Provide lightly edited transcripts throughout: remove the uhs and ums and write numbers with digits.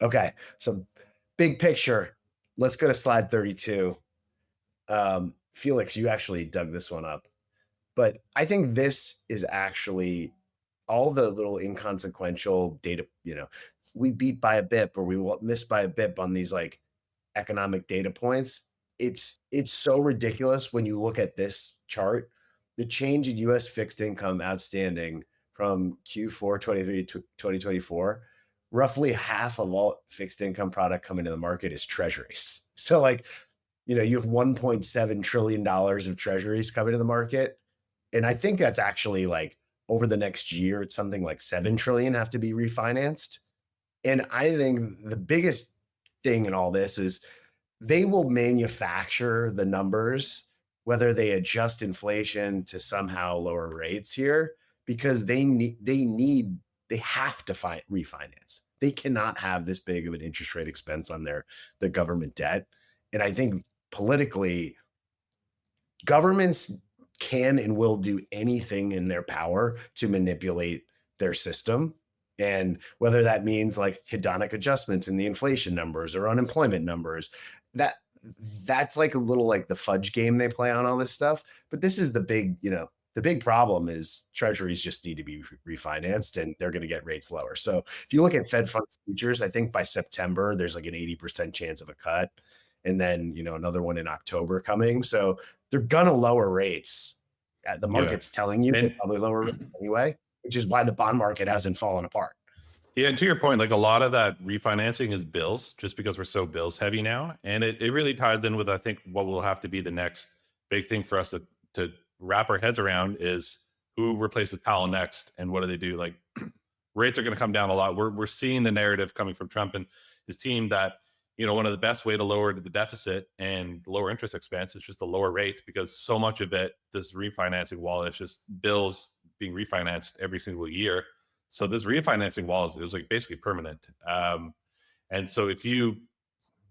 Okay. So big picture. Let's go to slide 32. Felix, you actually dug this one up. But I think this is actually all the little inconsequential data, we beat by a bip or we miss by a bip on these like economic data points. It's so ridiculous when you look at this chart. The change in US fixed income outstanding from Q4 23 to 2024, roughly half of all fixed income product coming to the market is treasuries. So like, you have $1.7 trillion of treasuries coming to the market. And I think that's actually like over the next year, it's something like 7 trillion have to be refinanced. And I think the biggest thing in all this is they will manufacture the numbers, whether they adjust inflation to somehow lower rates here, because they have to refinance. They cannot have this big of an interest rate expense on their government debt. And I think politically, governments can and will do anything in their power to manipulate their system. And whether that means like hedonic adjustments in the inflation numbers or unemployment numbers, that that's like a little like the fudge game they play on all this stuff. But this is the big problem is treasuries just need to be refinanced and they're going to get rates lower. So if you look at Fed funds futures, I think by September, there's like an 80% chance of a cut. And then, another one in October coming. So they're gonna lower rates. The Yeah. market's telling you they'll And probably lower rates anyway, which is why the bond market hasn't fallen apart. yeah, and to your point, like a lot of that refinancing is bills, just because we're so bills heavy now. And it really ties in with, I think, what will have to be the next big thing for us to wrap our heads around is who replaces Powell next and what do they do? Like rates are going to come down a lot. We're seeing the narrative coming from Trump and his team that, one of the best way to lower the deficit and lower interest expense is just to lower rates, because so much of it, this refinancing wall, is just bills being refinanced every single year. So this refinancing wall is like basically permanent. And so if you,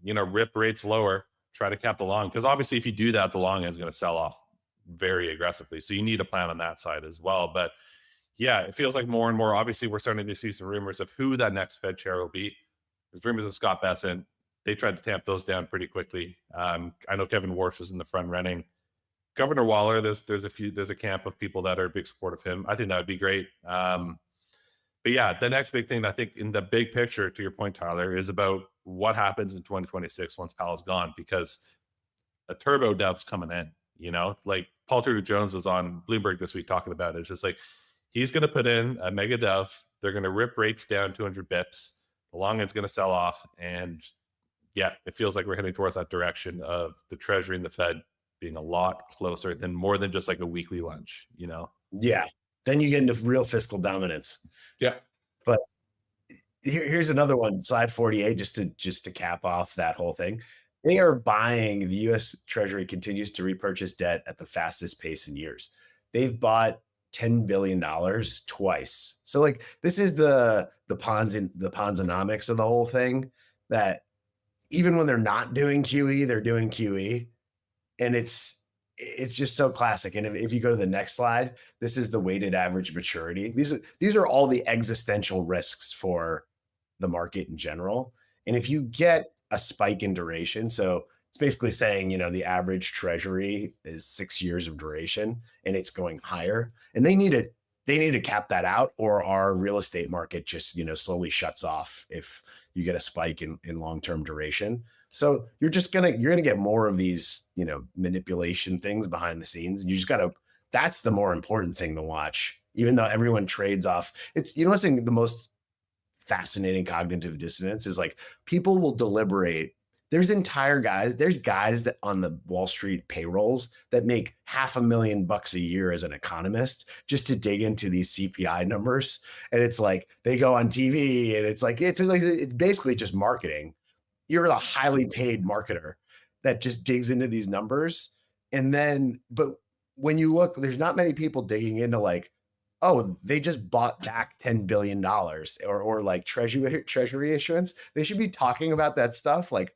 rip rates lower, try to cap the long, because obviously if you do that, the long end is going to sell off very aggressively. So you need a plan on that side as well. But yeah, it feels like more and more, obviously we're starting to see some rumors of who that next Fed chair will be. There's rumors of Scott Bessent. They tried to tamp those down pretty quickly. I know Kevin Warsh was in the front running. Governor Waller, there's a camp of people that are a big support of him. I think that would be great. But yeah, the next big thing I think in the big picture, to your point, Tyler, is about what happens in 2026 once Powell's gone, because a turbo dev's coming in. Like Paul Tudor Jones was on Bloomberg this week talking about it. It's just like he's going to put in a mega dev. They're going to rip rates down 200 bips. The long end's going to sell off, and yeah, it feels like we're heading towards that direction of the Treasury and the Fed being a lot closer than more than just like a weekly lunch. Yeah. Then you get into real fiscal dominance. Yeah. But here's another one, slide 48, just to cap off that whole thing. They are buying, the US Treasury continues to repurchase debt at the fastest pace in years. They've bought $10 billion twice. So like this is the Ponzonomics of the whole thing, that even when they're not doing QE, they're doing QE. And it's just so classic. And if you go to the next slide, this is the weighted average maturity. These are all the existential risks for the market in general. And if you get a spike in duration, so it's basically saying, the average treasury is 6 years of duration and it's going higher. And they need to cap that out, or our real estate market just, slowly shuts off if you get a spike in long-term duration. So you're gonna get more of these, manipulation things behind the scenes. And you just gotta, that's the more important thing to watch, even though everyone trades off. It's, what's the most fascinating cognitive dissonance is like people will deliberate. There's guys that on the Wall Street payrolls that make $500,000 a year as an economist just to dig into these CPI numbers. And it's like they go on TV and it's basically just marketing. You're a highly paid marketer that just digs into these numbers. But when you look, there's not many people digging into like, oh, they just bought back $10 billion or like treasury issuance. They should be talking about that stuff like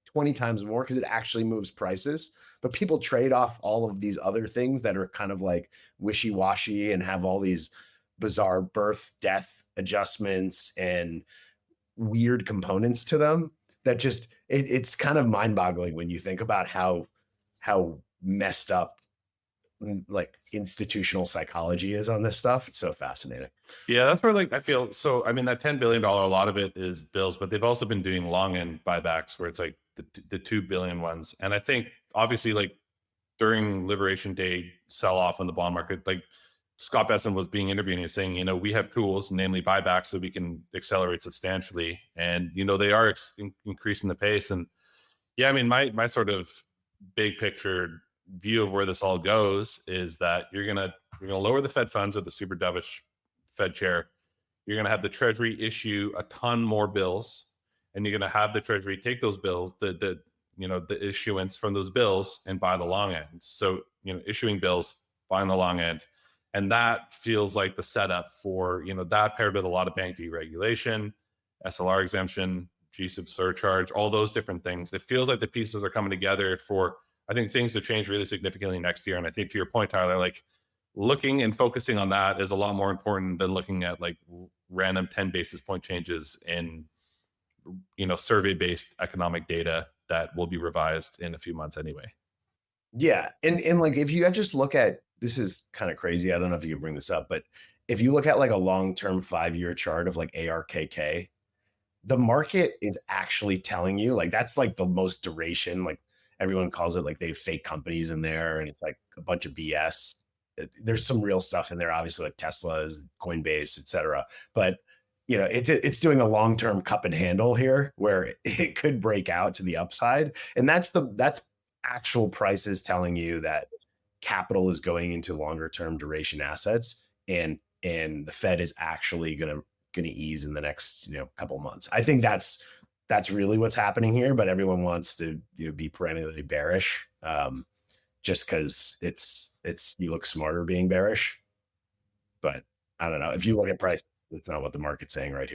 20 times more because it actually moves prices. But people trade off all of these other things that are kind of like wishy-washy and have all these bizarre birth, death adjustments and weird components to them that just it's kind of mind-boggling when you think about how messed up like institutional psychology is on this stuff. It's so fascinating. Yeah, that's where like I feel so. I mean, that $10 billion, a lot of it is bills, but they've also been doing long end buybacks where it's like the 2 billion ones. And I think obviously like during Liberation Day sell off in the bond market, like Scott Besson was being interviewed and he was saying, we have tools, namely buybacks, so we can accelerate substantially. And they are increasing the pace. And yeah, I mean, my sort of big picture view of where this all goes is that you're gonna lower the Fed funds with the super dovish Fed chair. You're gonna have the Treasury issue a ton more bills, and you're gonna have the Treasury take those bills, the issuance from those bills, and buy the long end. So issuing bills, buying the long end, and that feels like the setup for that paired with a lot of bank deregulation, SLR exemption, GSIB surcharge, all those different things. It feels like the pieces are coming together for, I think, things to change really significantly next year. And I think to your point, Tyler, like looking and focusing on that is a lot more important than looking at like random 10 basis point changes in, survey based economic data that will be revised in a few months anyway. Yeah, and like if you just look at this is kind of crazy. I don't know if you can bring this up, but if you look at like a long-term 5-year chart of like ARKK, the market is actually telling you like that's like the most duration. Like everyone calls it like they have fake companies in there, and it's like a bunch of BS. There's some real stuff in there, obviously, like Tesla's, Coinbase, etc. But it's doing a long term cup and handle here where it could break out to the upside, and that's actual prices telling you that capital is going into longer term duration assets, and the Fed is actually going to ease in the next couple months. I think that's really what's happening here. But everyone wants to be perennially bearish, just because it's you look smarter being bearish. But I don't know if you look at price, it's not what the market's saying right here.